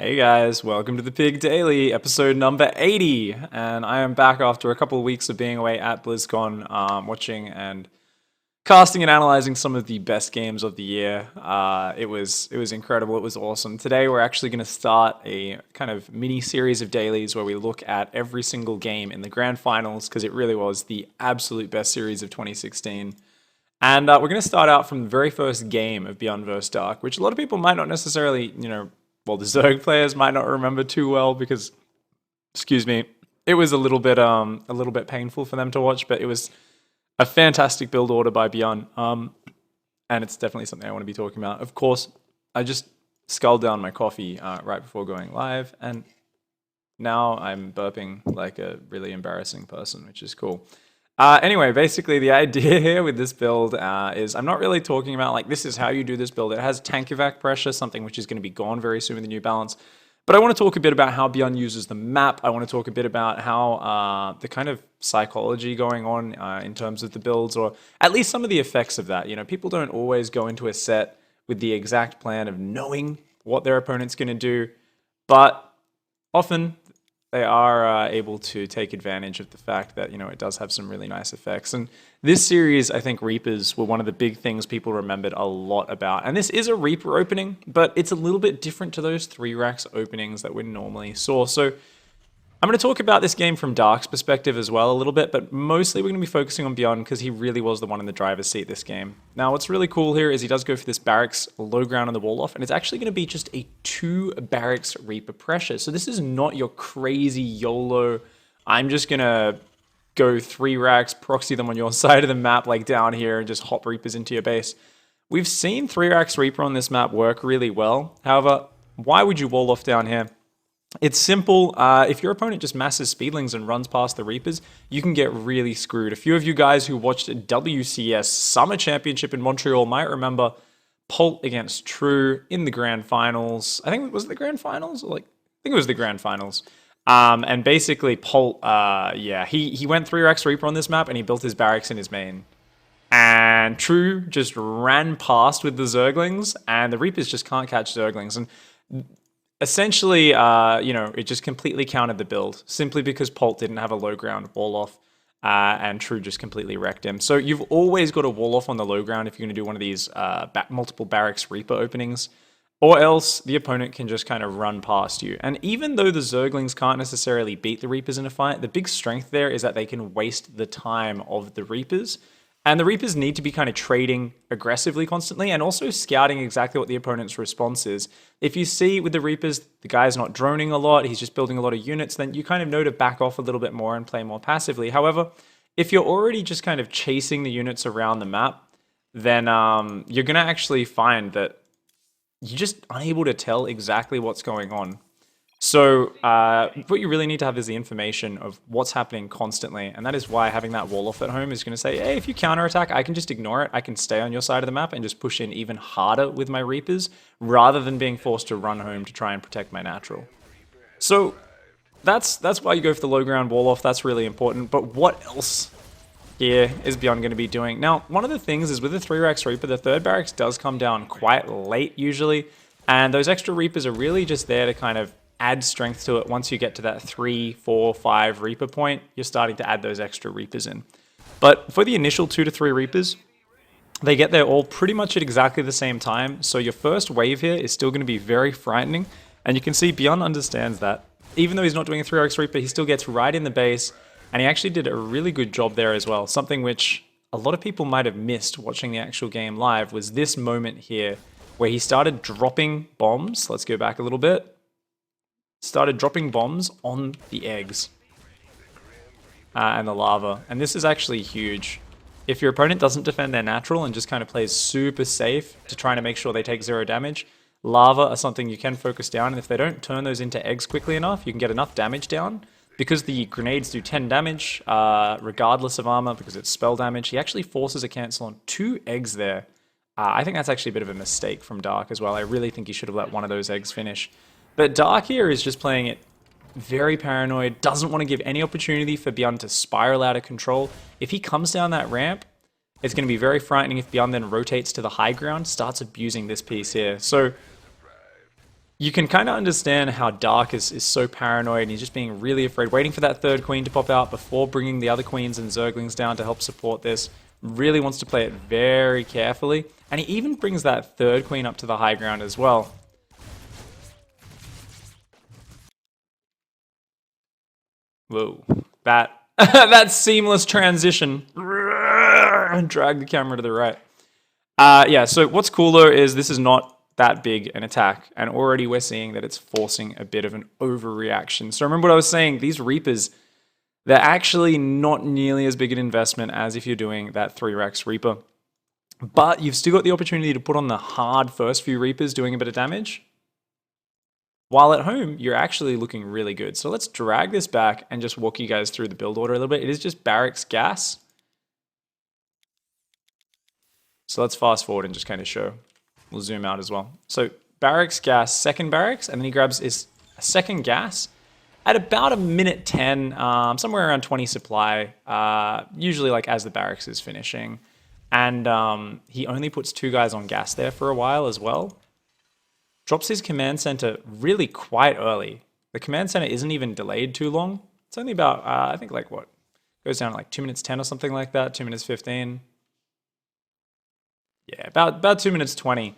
Hey guys, welcome to the PiG Daily, episode number 80, and I am back after a couple of weeks of being away at Blizzcon, watching and casting and analyzing some of the best games of the year. It was incredible, it was awesome. Today we're actually going to start a kind of mini series of dailies where we look at every single game in the grand finals, because it really was the absolute best series of 2016. And we're going to start out from the very first game of Byun vs Dark, which a lot of people might not necessarily, well, the Zerg players might not remember too well because, excuse me, it was a little bit painful for them to watch, but it was a fantastic build order by Byun, and it's definitely something I want to be talking about. Of course, I just sculled down my coffee right before going live, and now I'm burping like a really embarrassing person, which is cool. Anyway, basically the idea here with this build is I'm not really talking about like this is how you do this build. It has tank evac pressure, something which is going to be gone very soon with the new balance. But I want to talk a bit about how Byun uses the map. I want to talk a bit about how the kind of psychology going on in terms of the builds, or at least some of the effects of that. You know, people don't always go into a set with the exact plan of knowing what their opponent's going to do, but often they are able to take advantage of the fact that, it does have some really nice effects. And this series, I think Reapers were one of the big things people remembered a lot about. And this is a Reaper opening, but it's a little bit different to those 3 racks openings that we normally saw. So I'm going to talk about this game from Dark's perspective as well a little bit, but mostly we're going to be focusing on Byun because he really was the one in the driver's seat this game. Now, what's really cool here is he does go for this barracks low ground on the wall off, and it's actually going to be just a 2 barracks Reaper pressure. So this is not your crazy YOLO, I'm just going to go 3 racks, proxy them on your side of the map like down here and just hop Reapers into your base. We've seen 3 racks Reaper on this map work really well. However, why would you wall off down here? It's simple. If your opponent just masses speedlings and runs past the Reapers, you can get really screwed. A few of you guys who watched WCS Summer Championship in Montreal might remember Pult against True in the grand finals. I think it was the grand finals? I think it was the grand finals. And basically Pult, he went 3 racks Reaper on this map and he built his barracks in his main. And True just ran past with the Zerglings, and the Reapers just can't catch Zerglings. And essentially, it just completely countered the build, simply because Pult didn't have a low ground wall off, and True just completely wrecked him. So you've always got a wall off on the low ground if you're going to do one of these multiple barracks Reaper openings, or else the opponent can just kind of run past you. And even though the Zerglings can't necessarily beat the Reapers in a fight, the big strength there is that they can waste the time of the Reapers. And the Reapers need to be kind of trading aggressively constantly and also scouting exactly what the opponent's response is. If you see with the Reapers, the guy's not droning a lot, he's just building a lot of units, then you kind of know to back off a little bit more and play more passively. However, if you're already just kind of chasing the units around the map, then you're going to actually find that you're just unable to tell exactly what's going on. So what you really need to have is the information of what's happening constantly, and that is why having that wall off at home is going to say, hey, if you counterattack, I can just ignore it. I can stay on your side of the map and just push in even harder with my Reapers, rather than being forced to run home to try and protect my natural. So that's why you go for the low ground wall off. That's really important. But what else here is Byun going to be doing? Now, one of the things is with the 3 racks Reaper, the 3rd barracks does come down quite late usually, and those extra Reapers are really just there to kind of add strength to it. Once you get to that 3, 4, 5 Reaper point, you're starting to add those extra Reapers in. But for the initial 2 to 3 Reapers, they get there all pretty much at exactly the same time. So your first wave here is still going to be very frightening. And you can see Byun understands that. Even though he's not doing a 3x Reaper, he still gets right in the base. And he actually did a really good job there as well. Something which a lot of people might have missed watching the actual game live was this moment here where he started dropping bombs. Let's go back a little bit. Started dropping bombs on the eggs and the lava. And this is actually huge. If your opponent doesn't defend their natural and just kind of plays super safe to try to make sure they take 0 damage, lava are something you can focus down. And if they don't turn those into eggs quickly enough, you can get enough damage down. Because the grenades do 10 damage, regardless of armor, because it's spell damage, he actually forces a cancel on 2 eggs there. I think that's actually a bit of a mistake from Dark as well. I really think he should have let one of those eggs finish. But Dark here is just playing it very paranoid, doesn't want to give any opportunity for Byun to spiral out of control. If he comes down that ramp, it's going to be very frightening if Byun then rotates to the high ground, starts abusing this piece here. So you can kind of understand how Dark is so paranoid and he's just being really afraid, waiting for that third queen to pop out before bringing the other queens and Zerglings down to help support this. Really wants to play it very carefully. And he even brings that third queen up to the high ground as well. Whoa. That seamless transition. Drag the camera to the right. Yeah, so what's cool though is this is not that big an attack, and already we're seeing that it's forcing a bit of an overreaction. So remember what I was saying, these Reapers, they're actually not nearly as big an investment as if you're doing that 3-Rex Reaper. But you've still got the opportunity to put on the hard first few Reapers doing a bit of damage. While at home, you're actually looking really good. So let's drag this back and just walk you guys through the build order a little bit. It is just barracks gas. So let's fast forward and just kind of show. We'll zoom out as well. So barracks gas, second barracks, and then he grabs his second gas at about a minute 10, somewhere around 20 supply, usually like as the barracks is finishing. And he only puts 2 guys on gas there for a while as well. Drops his command center really quite early. The command center isn't even delayed too long. It's only about, I think like what? Goes down to like 2 minutes 10 or something like that, 2 minutes 15. Yeah, about 2 minutes 20.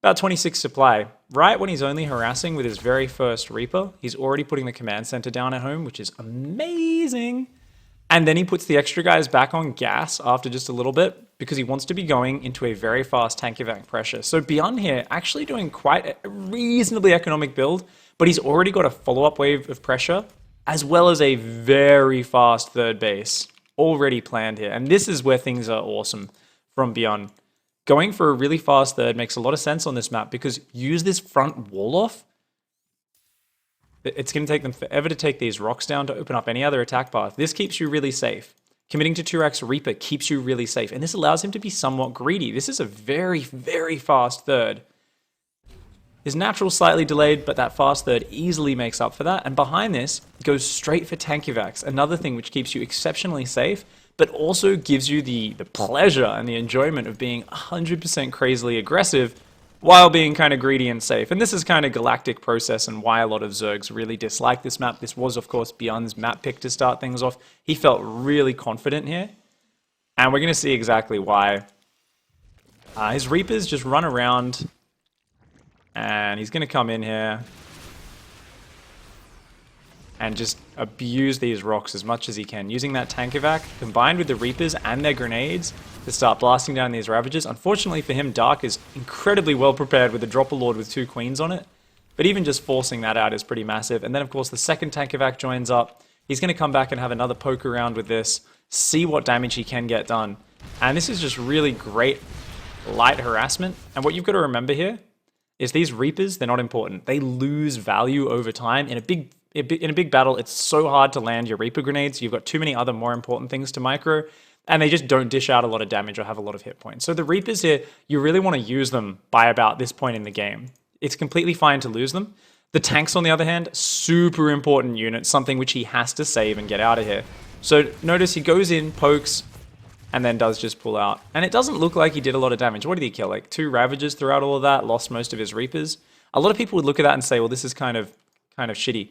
About 26 supply. Right when he's only harassing with his very first Reaper, he's already putting the command center down at home, which is amazing. And then he puts the extra guys back on gas after just a little bit because he wants to be going into a very fast tank evac pressure. So Byun here actually doing quite a reasonably economic build, but he's already got a follow-up wave of pressure as well as a very fast third base already planned here. And this is where things are awesome from Byun. Going for a really fast third makes a lot of sense on this map because use this front wall off. It's going to take them forever to take these rocks down to open up any other attack path. This keeps you really safe. Committing to 2-Rex Reaper keeps you really safe. And this allows him to be somewhat greedy. This is a very, very fast third. His natural slightly delayed, but that fast third easily makes up for that. And behind this, goes straight for tank evacs. Another thing which keeps you exceptionally safe, but also gives you the pleasure and the enjoyment of being 100% crazily aggressive while being kind of greedy and safe. And this is kind of galactic process and why a lot of Zergs really dislike this map. This was, of course, Byun's map pick to start things off. He felt really confident here. And we're going to see exactly why. His Reapers just run around. And he's going to come in here and just abuse these rocks as much as he can. Using that tank evac, combined with the Reapers and their grenades, to start blasting down these Ravagers. Unfortunately for him, Dark is incredibly well prepared with a Dropper Lord with 2 queens on it. But even just forcing that out is pretty massive. And then, of course, the second tank evac joins up. He's going to come back and have another poke around with this, see what damage he can get done. And this is just really great light harassment. And what you've got to remember here is these Reapers, they're not important. They lose value over time. In a big battle, it's so hard to land your Reaper grenades. You've got too many other more important things to micro, and they just don't dish out a lot of damage or have a lot of hit points. So the Reapers here, you really want to use them by about this point in the game. It's completely fine to lose them. The tanks, on the other hand, super important unit, something which he has to save and get out of here. So notice he goes in, pokes, and then does just pull out. And it doesn't look like he did a lot of damage. What did he kill? Like 2 Ravagers throughout all of that, lost most of his Reapers. A lot of people would look at that and say, well, this is kind of shitty.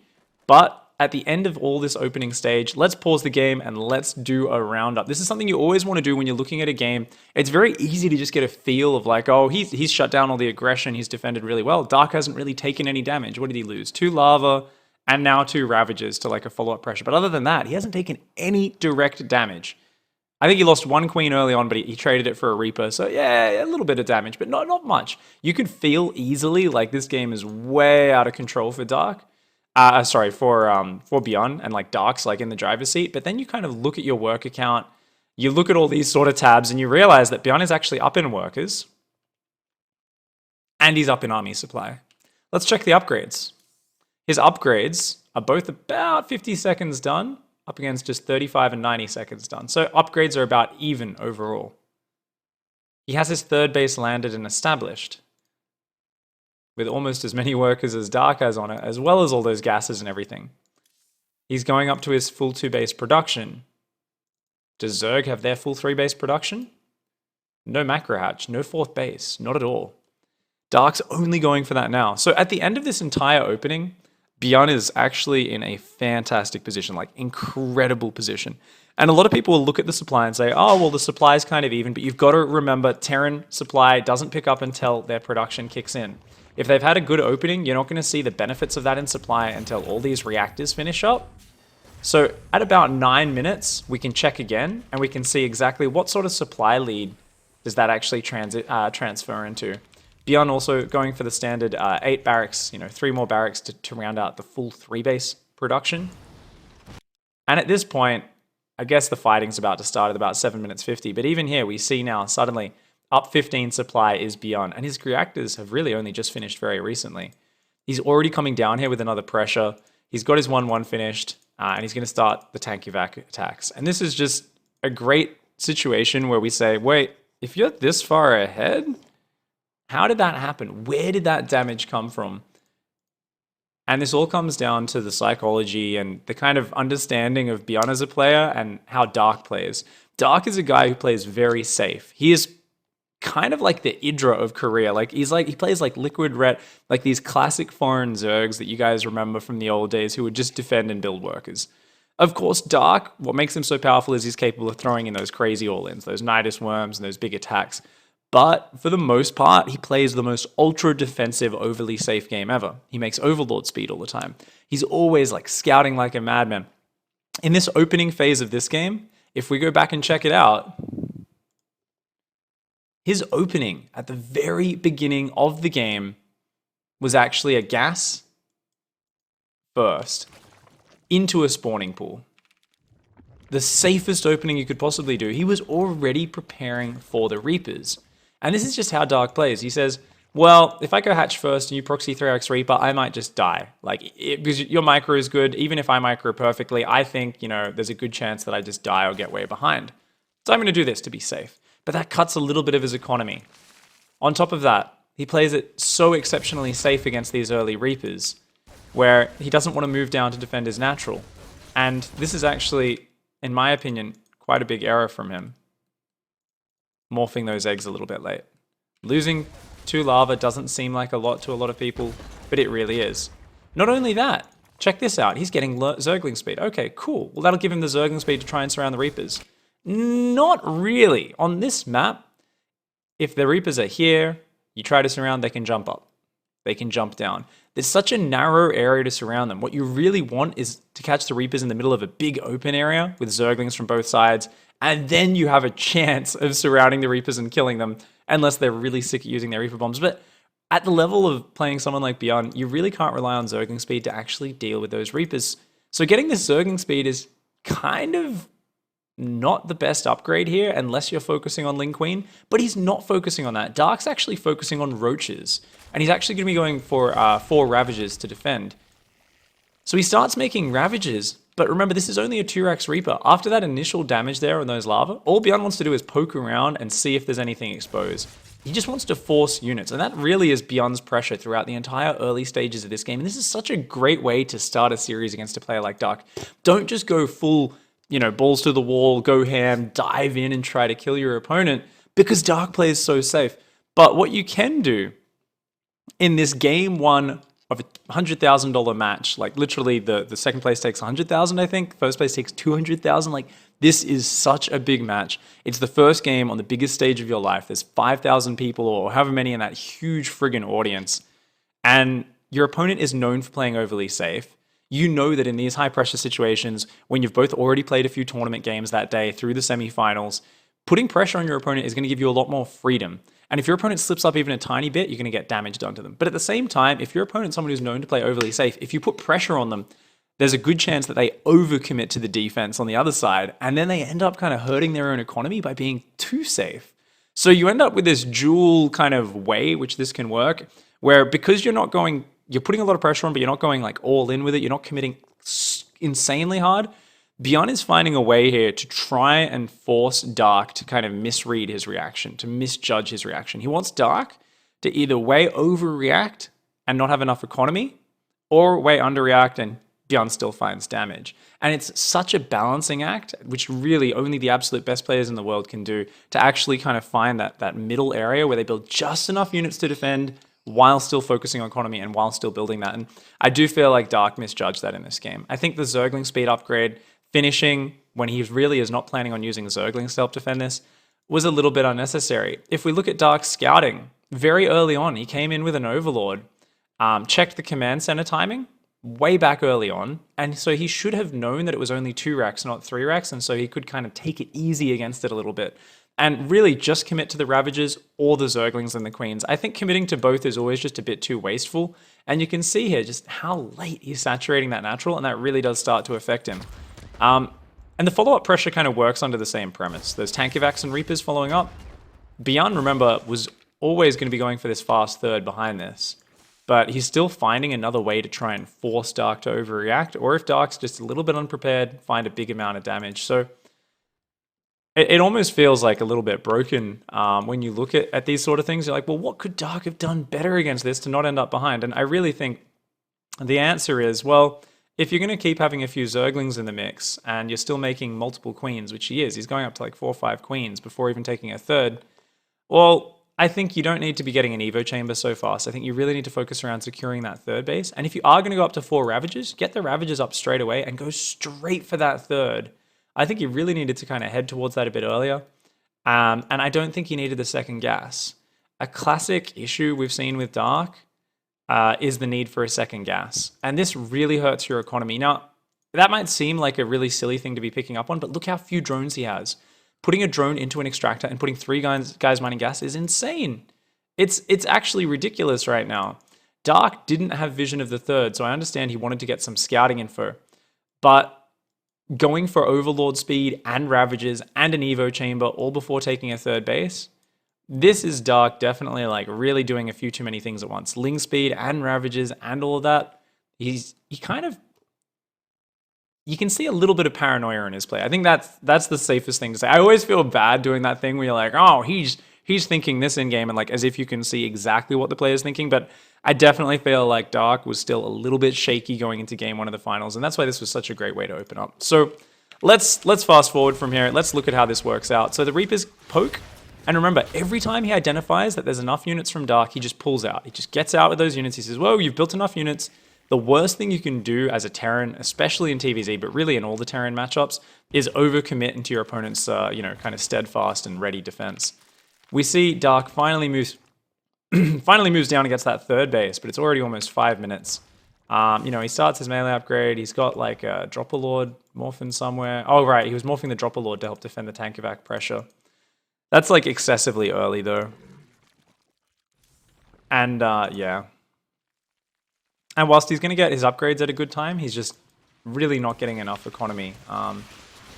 But at the end of all this opening stage, let's pause the game and let's do a roundup. This is something you always want to do when you're looking at a game. It's very easy to just get a feel of like, oh, he's shut down all the aggression. He's defended really well. Dark hasn't really taken any damage. What did he lose? 2 Lava and now 2 Ravagers to like a follow-up pressure. But other than that, he hasn't taken any direct damage. I think he lost 1 queen early on, but he traded it for a Reaper. So yeah, a little bit of damage, but not much. You could feel easily like this game is way out of control for Dark. For Byun and like Dark's like in the driver's seat. But then you kind of look at your work account, you look at all these sort of tabs, and you realize that Byun is actually up in workers and he's up in army supply. Let's check the upgrades. His upgrades are both about 50 seconds done, up against just 35 and 90 seconds done. So upgrades are about even overall. He has his third base landed and established, with almost as many workers as Dark has on it, as well as all those gases and everything. He's going up to his full 2-base production. Does Zerg have their full 3-base production? No macro hatch, no 4th base, not at all. Dark's only going for that now. So at the end of this entire opening, Byun is actually in a fantastic position, like incredible position. And a lot of people will look at the supply and say, oh, well, the supply is kind of even, but you've got to remember Terran supply doesn't pick up until their production kicks in. If they've had a good opening, you're not going to see the benefits of that in supply until all these reactors finish up. So at about 9 minutes, we can check again, and we can see exactly what sort of supply lead does that actually transfer into. Byun also going for the standard 8 barracks, 3 more barracks to round out the full 3-base production. And at this point, I guess the fighting's about to start at about 7 minutes 50. But even here, we see now suddenly up 15 supply is Byun. And his reactors have really only just finished very recently. He's already coming down here with another pressure. He's got his 1-1 finished. And he's going to start the tank evac attacks. And this is just a great situation where we say, wait, if you're this far ahead, how did that happen? Where did that damage come from? And this all comes down to the psychology and the kind of understanding of Byun as a player and how Dark plays. Dark is a guy who plays very safe. He is kind of like the Idra of Korea. He plays like Liquid Ret, like these classic foreign Zergs that you guys remember from the old days who would just defend and build workers. Of course, Dark, what makes him so powerful is he's capable of throwing in those crazy all-ins, those Nidus Worms and those big attacks. But for the most part, he plays the most ultra-defensive, overly safe game ever. He makes Overlord speed all the time. He's always like scouting like a madman. In this opening phase of this game, if we go back and check it out, his opening at the very beginning of the game was actually a gas burst into a spawning pool. The safest opening you could possibly do. He was already preparing for the Reapers. And this is just how Dark plays. He says, well, if I go hatch first and you proxy 3x Reaper, I might just die. Because your micro is good, even if I micro perfectly, I think, there's a good chance that I just die or get way behind. So I'm going to do this to be safe. But that cuts a little bit of his economy. On top of that, he plays it so exceptionally safe against these early Reapers, where he doesn't want to move down to defend his natural. And this is actually, in my opinion, quite a big error from him. Morphing those eggs a little bit late. Losing 2 lava doesn't seem like a lot to a lot of people, but it really is. Not only that, check this out. He's getting Zergling speed. Okay, cool. Well, that'll give him the Zergling speed to try and surround the Reapers. Not really. On this map, if the Reapers are here, you try to surround, they can jump up. They can jump down. There's such a narrow area to surround them. What you really want is to catch the Reapers in the middle of a big open area with Zerglings from both sides, and then you have a chance of surrounding the Reapers and killing them, unless they're really sick at using their Reaper bombs. But at the level of playing someone like Byun, you really can't rely on Zergling speed to actually deal with those Reapers. So getting this Zergling speed is kind of not the best upgrade here unless you're focusing on Ling Queen, but he's not focusing on that. Dark's actually focusing on Roaches, and he's actually going to be going for 4 Ravagers to defend. So he starts making Ravagers, but remember, this is only a 2x Reaper. After that initial damage there on those lava, all Byun wants to do is poke around and see if there's anything exposed. He just wants to force units, and that really is Byun's pressure throughout the entire early stages of this game. And this is such a great way to start a series against a player like Dark. Don't just go full, balls to the wall, go ham, dive in and try to kill your opponent, because Dark plays so safe. But what you can do in this game 1 of a $100,000 match, like literally the second place takes 100,000, I think. First place takes 200,000. Like, this is such a big match. It's the first game on the biggest stage of your life. There's 5,000 people or however many in that huge friggin' audience. And your opponent is known for playing overly safe. You know that in these high pressure situations, when you've both already played a few tournament games that day through the semifinals, putting pressure on your opponent is going to give you a lot more freedom. And if your opponent slips up even a tiny bit, you're going to get damage done to them. But at the same time, if your opponent's someone who's known to play overly safe, if you put pressure on them, there's a good chance that they overcommit to the defense on the other side, and then they end up kind of hurting their own economy by being too safe. So you end up with this dual kind of way which this can work, where because you're putting a lot of pressure on, but you're not going like all in with it, you're not committing insanely hard, Byun is finding a way here to try and force Dark to kind of misread his reaction, to misjudge his reaction. He wants Dark to either way overreact and not have enough economy, or way underreact and Byun still finds damage. And it's such a balancing act, which really only the absolute best players in the world can do, to actually kind of find that middle area where they build just enough units to defend while still focusing on economy and while still building that. And I do feel like Dark misjudged that in this game. I think the Zergling speed upgrade, finishing when he really is not planning on using Zerglings to help defend this, was a little bit unnecessary. If we look at Dark's scouting, very early on, he came in with an Overlord, checked the command center timing way back early on, and so he should have known that it was only 2 racks, not 3 racks, and so he could kind of take it easy against it a little bit. And really just commit to the Ravagers or the Zerglings and the Queens. I think committing to both is always just a bit too wasteful, and you can see here just how late he's saturating that natural, and that really does start to affect him. And the follow-up pressure kind of works under the same premise. There's Tankivacs and Reapers following up. Byun, remember, was always going to be going for this fast third behind this. But he's still finding another way to try and force Dark to overreact, or if Dark's just a little bit unprepared, find a big amount of damage. So it almost feels like a little bit broken when you look at these sort of things. You're like, well, what could Dark have done better against this to not end up behind? And I really think the answer is, well, if you're going to keep having a few Zerglings in the mix and you're still making multiple Queens, which he is, he's going up to like 4 or 5 Queens before even taking a third, well, I think you don't need to be getting an Evo Chamber so fast. I think you really need to focus around securing that third base. And if you are going to go up to 4 Ravagers, get the Ravagers up straight away and go straight for that third. I think you really needed to kind of head towards that a bit earlier. And I don't think you needed the second gas. A classic issue we've seen with Dark is the need for a second gas. And this really hurts your economy. Now, that might seem like a really silly thing to be picking up on, but look how few drones he has. Putting a drone into an extractor and putting 3 guys mining gas is insane. It's actually ridiculous right now. Dark didn't have vision of the third, so I understand he wanted to get some scouting info. But going for Overlord speed and Ravages and an Evo Chamber all before taking a third base, this is Dark definitely like really doing a few too many things at once. Ling speed and Ravages and all of that. He kind of, you can see a little bit of paranoia in his play. I think that's the safest thing to say. I always feel bad doing that thing where you're like, oh, he's thinking this in game, and like as if you can see exactly what the player's thinking. But I definitely feel like Dark was still a little bit shaky going into game 1 of the finals, and that's why this was such a great way to open up. So let's fast forward from here. Let's look at how this works out. So the Reapers poke. And remember, every time he identifies that there's enough units from Dark, he just pulls out. He just gets out with those units. He says, whoa, you've built enough units. The worst thing you can do as a Terran, especially in TVZ, but really in all the Terran matchups, is overcommit into your opponent's, kind of steadfast and ready defense. We see Dark finally moves down and gets that third base, but it's already almost 5 minutes. He starts his melee upgrade. He's got like a Dropper Lord morphing somewhere. Oh, right, he was morphing the Dropper Lord to help defend the Tankivac pressure. That's like excessively early though. And yeah. And whilst he's going to get his upgrades at a good time, he's just really not getting enough economy.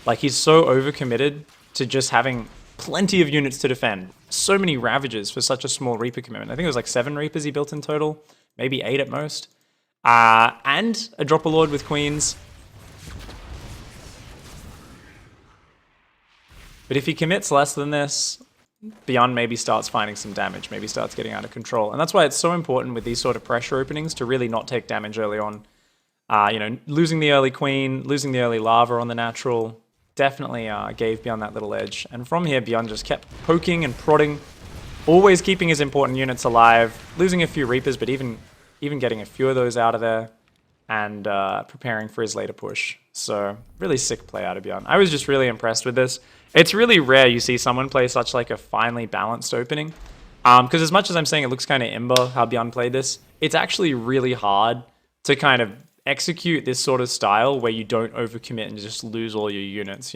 Like he's so overcommitted to just having plenty of units to defend. So many Ravagers for such a small Reaper commitment. I think it was like 7 Reapers he built in total. Maybe 8 at most. And a Dropper Lord with Queens. But if he commits less than this, Byun maybe starts finding some damage, maybe starts getting out of control. And that's why it's so important with these sort of pressure openings to really not take damage early on. Losing the early Queen, losing the early Lava on the natural, definitely gave Byun that little edge. And from here, Byun just kept poking and prodding, always keeping his important units alive, losing a few Reapers, but even getting a few of those out of there, and preparing for his later push. So really sick play out of Byun. I was just really impressed with this. It's really rare you see someone play such like a finely balanced opening. Because as much as I'm saying it looks kind of imber how Byun played this, it's actually really hard to kind of execute this sort of style where you don't overcommit and just lose all your units,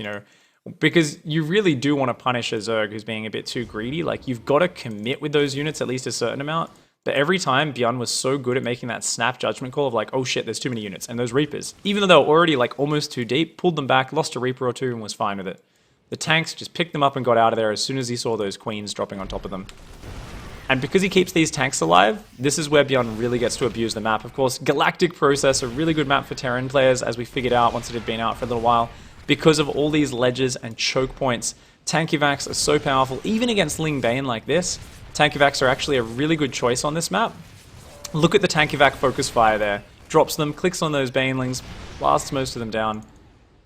because you really do want to punish a Zerg who's being a bit too greedy. Like you've got to commit with those units at least a certain amount. But every time, Byun was so good at making that snap judgment call of like, oh shit, there's too many units. And those Reapers, even though they were already like almost too deep, pulled them back, lost a Reaper or 2 and was fine with it. The tanks just picked them up and got out of there as soon as he saw those Queens dropping on top of them. And because he keeps these tanks alive, this is where Byun really gets to abuse the map. Of course, Galactic Process, a really good map for Terran players, as we figured out once it had been out for a little while. Because of all these ledges and choke points, Tankivacs are so powerful, even against Ling Bane like this. Tankivacs are actually a really good choice on this map. Look at the Tankivac focus fire there. Drops them, clicks on those Banelings, blasts most of them down.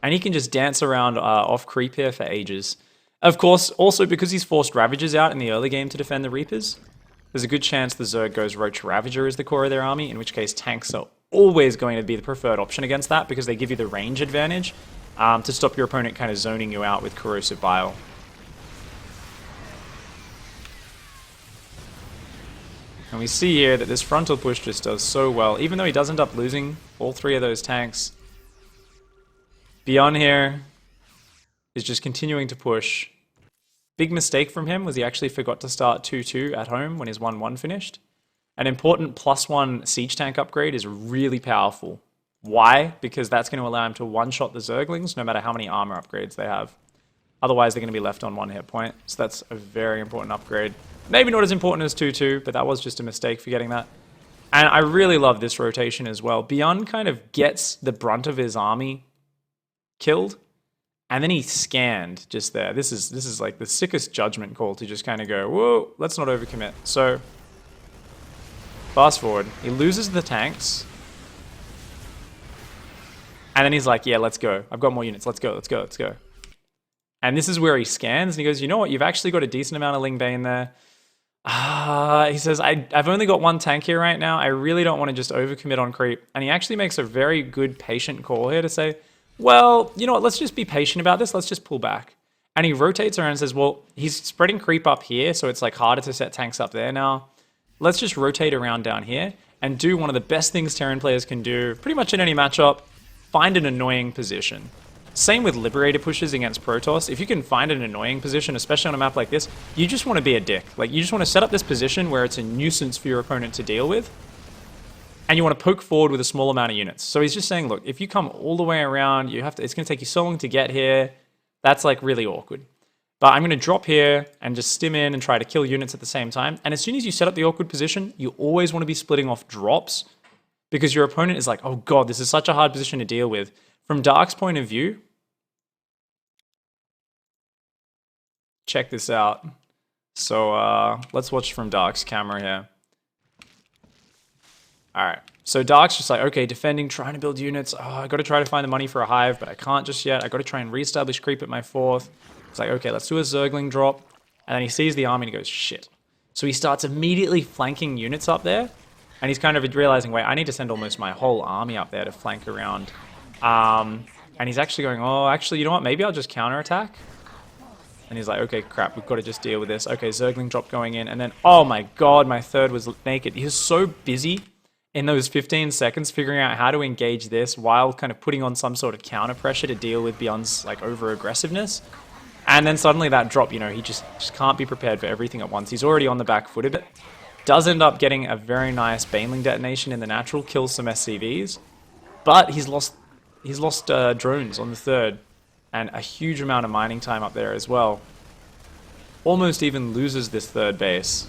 And he can just dance around off creep here for ages. Of course, also because he's forced Ravagers out in the early game to defend the Reapers, there's a good chance the Zerg goes Roach Ravager as the core of their army, in which case tanks are always going to be the preferred option against that because they give you the range advantage to stop your opponent kind of zoning you out with Corrosive Bile. And we see here that this frontal push just does so well, even though he does end up losing all 3 of those tanks. Byun here is just continuing to push. Big mistake from him was he actually forgot to start 2-2 at home when his 1-1 finished. An important +1 siege tank upgrade is really powerful. Why? Because that's going to allow him to one-shot the Zerglings no matter how many armor upgrades they have. Otherwise, they're going to be left on 1 hit point. So that's a very important upgrade. Maybe not as important as 2-2, but that was just a mistake for getting that. And I really love this rotation as well. Byun kind of gets the brunt of his army killed, and then he scanned just there. This is like the sickest judgment call to just kind of go, whoa, let's not overcommit. So, fast forward. He loses the tanks. And then he's like, yeah, let's go. I've got more units. Let's go, let's go, let's go. And this is where he scans, and he goes, you know what? You've actually got a decent amount of Ling Bane there. He says, I've only got 1 tank here right now. I really don't want to just overcommit on creep. And he actually makes a very good patient call here to say, well, you know what? Let's just be patient about this. Let's just pull back. And he rotates around and says, well, he's spreading creep up here, so it's like harder to set tanks up there now. Let's just rotate around down here and do one of the best things Terran players can do pretty much in any matchup, find an annoying position. Same with Liberator pushes against Protoss. If you can find an annoying position, especially on a map like this, you just want to be a dick. Like, you just want to set up this position where it's a nuisance for your opponent to deal with, and you want to poke forward with a small amount of units. So he's just saying, look, if you come all the way around, it's going to take you so long to get here. That's like really awkward. But I'm going to drop here and just stim in and try to kill units at the same time. And as soon as you set up the awkward position, you always want to be splitting off drops because your opponent is like, oh god, this is such a hard position to deal with. From Dark's point of view, check this out. So let's watch from Dark's camera here. Alright, so Dark's just like, okay, defending, trying to build units. Oh, I got to try to find the money for a hive, but I can't just yet. I got to try and reestablish creep at my 4th. It's like, okay, let's do a Zergling drop. And then he sees the army and he goes, shit. So he starts immediately flanking units up there. And he's kind of realizing, wait, I need to send almost my whole army up there to flank around. And he's actually going, oh, actually, you know what? Maybe I'll just counterattack. And he's like, okay, crap, we've got to just deal with this. Okay, Zergling drop going in. And then, oh my god, my 3rd was naked. He was so busy in those 15 seconds figuring out how to engage this while kind of putting on some sort of counter pressure to deal with Byun's like over-aggressiveness. And then suddenly that drop, you know, he just can't be prepared for everything at once. He's already on the back foot a bit. Does end up getting a very nice Baneling detonation in the natural, kills some SCVs. But he's lost drones on the 3rd. And a huge amount of mining time up there as well. Almost even loses this 3rd base.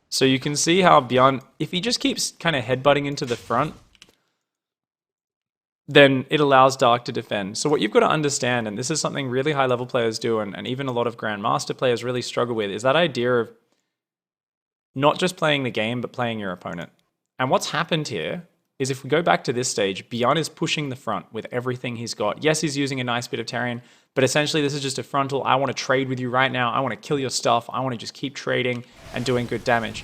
So you can see how Byun, if he just keeps kind of headbutting into the front, then it allows Dark to defend. So what you've got to understand, and this is something really high level players do, and even a lot of Grandmaster players really struggle with, is that idea of not just playing the game, but playing your opponent. And what's happened here is if we go back to this stage, Byun is pushing the front with everything he's got. Yes, he's using a nice bit of Terran, but essentially this is just a frontal. I want to trade with you right now. I want to kill your stuff. I want to just keep trading and doing good damage.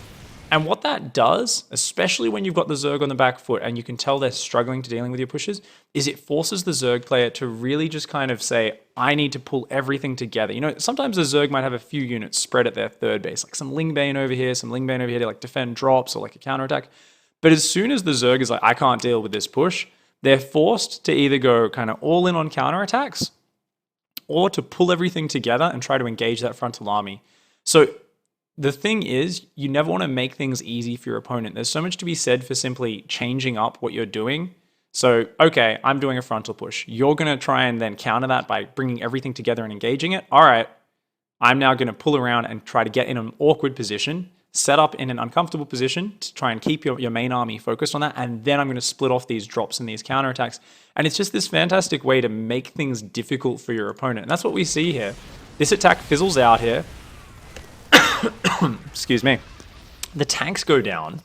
And what that does, especially when you've got the Zerg on the back foot and you can tell they're struggling to dealing with your pushes, is it forces the Zerg player to really just kind of say, I need to pull everything together. You know, sometimes the Zerg might have a few units spread at their 3rd base, like some Ling Bane over here, some Ling Bane over here to like defend drops or like a counterattack. But as soon as the Zerg is like, I can't deal with this push, they're forced to either go kind of all in on counterattacks or to pull everything together and try to engage that frontal army. So the thing is, you never want to make things easy for your opponent. There's so much to be said for simply changing up what you're doing. So, okay, I'm doing a frontal push. You're going to try and then counter that by bringing everything together and engaging it. All right, I'm now going to pull around and try to get in an awkward position, set up in an uncomfortable position to try and keep your main army focused on that, and then I'm going to split off these drops and these counterattacks. And it's just this fantastic way to make things difficult for your opponent. And that's what we see here. This attack fizzles out here. Excuse me. The tanks go down.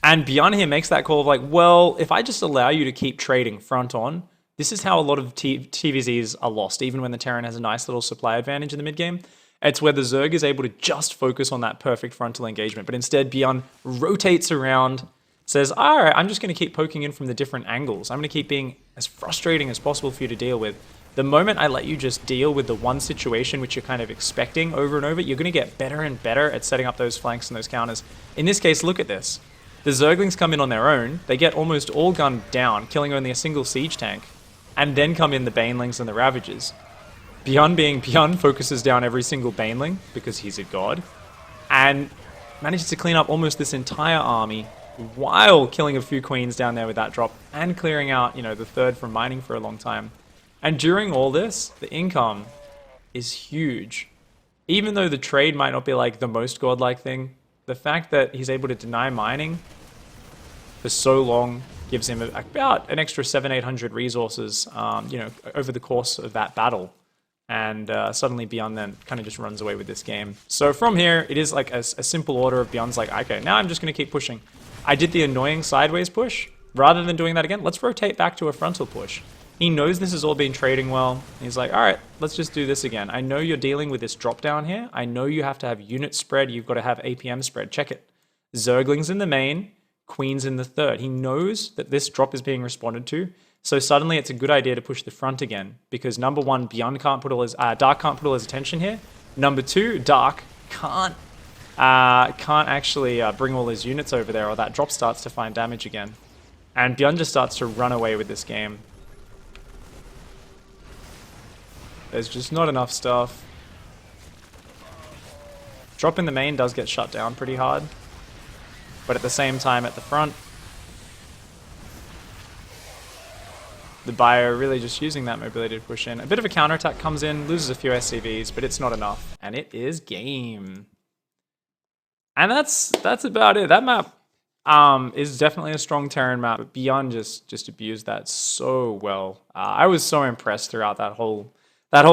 And Byun here makes that call of like, well, if I just allow you to keep trading front on, this is how a lot of TVZs are lost, even when the Terran has a nice little supply advantage in the mid game. It's where the Zerg is able to just focus on that perfect frontal engagement, but instead Byun rotates around, says, all right, I'm just going to keep poking in from the different angles. I'm going to keep being as frustrating as possible for you to deal with. The moment I let you just deal with the one situation which you're kind of expecting over and over, you're going to get better and better at setting up those flanks and those counters. In this case, look at this. The Zerglings come in on their own, they get almost all gunned down, killing only a single siege tank, and then come in the Banelings and the Ravagers. Byun being Byun focuses down every single Baneling, because he's a god, and manages to clean up almost this entire army, while killing a few queens down there with that drop, and clearing out, you know, the third from mining for a long time. And during all this, the income is huge. Even though the trade might not be like the most godlike thing, the fact that he's able to deny mining for so long gives him about an extra 700-800 resources, you know, over the course of that battle. And suddenly Byun then kind of just runs away with this game. So from here, it is like a simple order of Byun's like, okay, now I'm just going to keep pushing. I did the annoying sideways push. Rather than doing that again, let's rotate back to a frontal push. He knows this has all been trading well. He's like, all right, let's just do this again. I know you're dealing with this drop down here. I know you have to have unit spread. You've got to have APM spread. Check it. Zerglings in the main, queens in the third. He knows that this drop is being responded to. So suddenly it's a good idea to push the front again. Because number one, Byun can't put all his, Dark can't put all his attention here. Number two, Dark can't actually bring all his units over there, or that drop starts to find damage again. And Byun just starts to run away with this game. There's just not enough stuff. Drop in the main does get shut down pretty hard. But at the same time, at the front, the Bio really just using that mobility to push in. A bit of a counterattack comes in, loses a few SCVs, but it's not enough. And it is game. And that's about it. That map is definitely a strong Terran map, but Byun just abused that so well. I was so impressed throughout that whole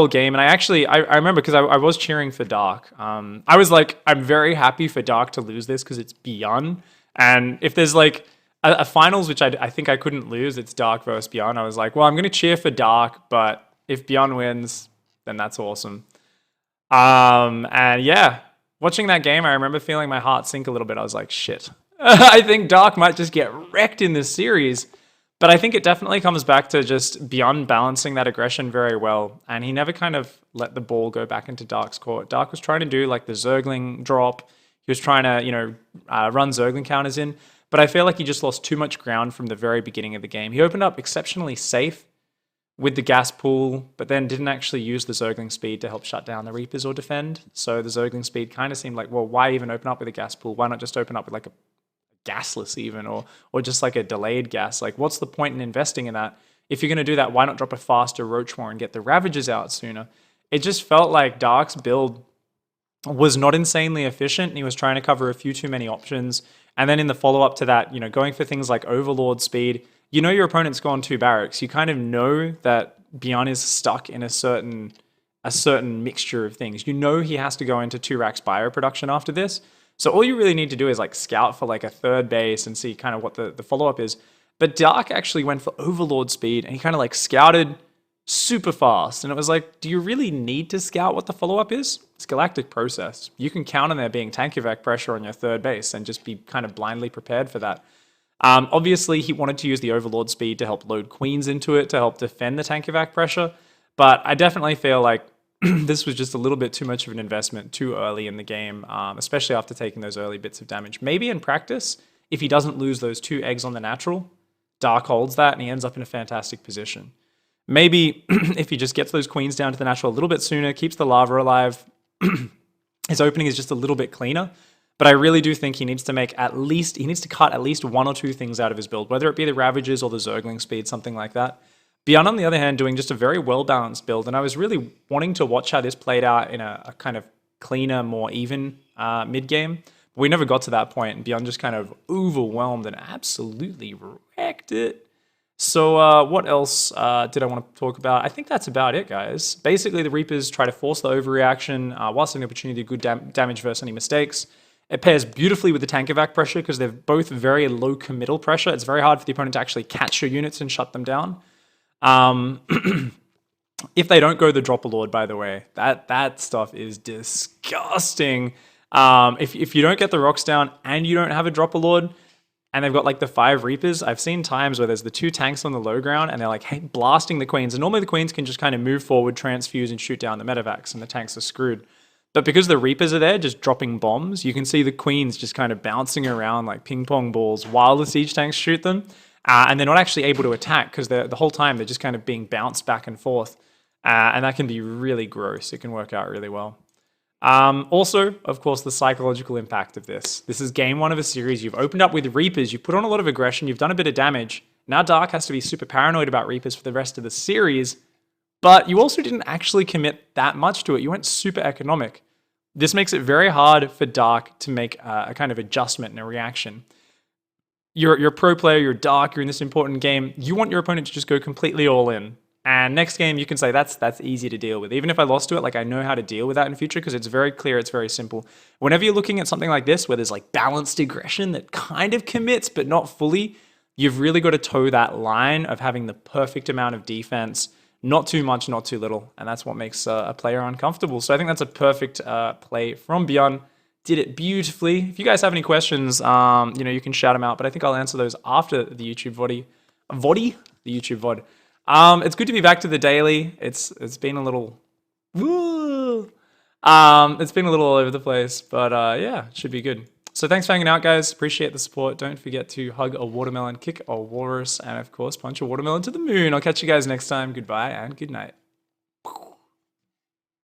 game, and I remember because I was cheering for Dark. I was like, I'm very happy for Dark to lose this because it's Byun, and if there's like a finals which I think I couldn't lose, it's Dark versus Byun. I was like, well, I'm gonna cheer for Dark, but if Byun wins, then that's awesome. And yeah, watching that game, I remember feeling my heart sink a little bit. I was like, shit. I think Dark might just get wrecked in this series. But I think it definitely comes back to just Byun balancing that aggression very well. And he never kind of let the ball go back into Dark's court. Dark was trying to do like the Zergling drop. He was trying to, you know, run Zergling counters in. But I feel like he just lost too much ground from the very beginning of the game. He opened up exceptionally safe with the gas pool, but then didn't actually use the Zergling speed to help shut down the Reapers or defend. So the Zergling speed kind of seemed like, well, why even open up with a gas pool? Why not just open up with like a gasless even, or just like a delayed gas? Like, what's the point in investing in that? If you're going to do that, why not drop a faster Roach War and get the Ravagers out sooner? It just felt like Dark's build was not insanely efficient, and he was trying to cover a few too many options. And then in the follow-up to that, you know, going for things like Overlord speed, you know your opponent's gone 2 barracks. You kind of know that Byun is stuck in a certain mixture of things. You know he has to go into 2 racks bio production after this. So all you really need to do is like scout for like a third base and see kind of what the follow-up is. But Dark actually went for Overlord speed, and he kind of like scouted super fast. And it was like, do you really need to scout what the follow-up is? It's Galactic Process. You can count on there being tank evac pressure on your third base and just be kind of blindly prepared for that. Obviously, he wanted to use the Overlord speed to help load queens into it to help defend the tank evac pressure. But I definitely feel like this was just a little bit too much of an investment too early in the game, especially after taking those early bits of damage. Maybe in practice, if he doesn't lose those 2 eggs on the natural, Dark holds that and he ends up in a fantastic position. Maybe if he just gets those queens down to the natural a little bit sooner, keeps the lava alive, his opening is just a little bit cleaner. But I really do think he needs to cut at least 1 or 2 things out of his build, whether it be the Ravagers or the Zergling speed, something like that. Byun, on the other hand, doing just a very well-balanced build, and I was really wanting to watch how this played out in a kind of cleaner, more even mid-game. But we never got to that point, and Byun just kind of overwhelmed and absolutely wrecked it. So what else did I want to talk about? I think that's about it, guys. Basically, the Reapers try to force the overreaction whilst having the opportunity to do good damage versus any mistakes. It pairs beautifully with the tank evac pressure because they're both very low committal pressure. It's very hard for the opponent to actually catch your units and shut them down. If they don't go the Dropper Lord, by the way, that stuff is disgusting. If you don't get the rocks down and you don't have a Dropper Lord, and they've got like the 5 Reapers, I've seen times where there's the 2 tanks on the low ground and they're like, hey, blasting the Queens. And normally the Queens can just kind of move forward, transfuse, and shoot down the medevacs, and the tanks are screwed. But because the Reapers are there just dropping bombs, you can see the Queens just kind of bouncing around like ping pong balls while the siege tanks shoot them. And they're not actually able to attack because the whole time they're just kind of being bounced back and forth. And that can be really gross. It can work out really well. Also, of course, the psychological impact of this. This is game 1 of a series. You've opened up with Reapers. You've put on a lot of aggression. You've done a bit of damage. Now Dark has to be super paranoid about Reapers for the rest of the series. But you also didn't actually commit that much to it. You went super economic. This makes it very hard for Dark to make a kind of adjustment and a reaction. You're a pro player, you're Dark, you're in this important game. You want your opponent to just go completely all in. And next game, you can say, that's easy to deal with. Even if I lost to it, like I know how to deal with that in the future because it's very clear, it's very simple. Whenever you're looking at something like this, where there's like balanced aggression that kind of commits, but not fully, you've really got to toe that line of having the perfect amount of defense, not too much, not too little. And that's what makes a player uncomfortable. So I think that's a perfect play from Byun. Did it beautifully. If you guys have any questions, you can shout them out, but I think I'll answer those after the YouTube VOD. The YouTube VOD. It's good to be back to the daily. It's been a little, it's been a little all over the place, but yeah, it should be good. So thanks for hanging out, guys. Appreciate the support. Don't forget to hug a watermelon, kick a walrus, and of course, punch a watermelon to the moon. I'll catch you guys next time. Goodbye and good night.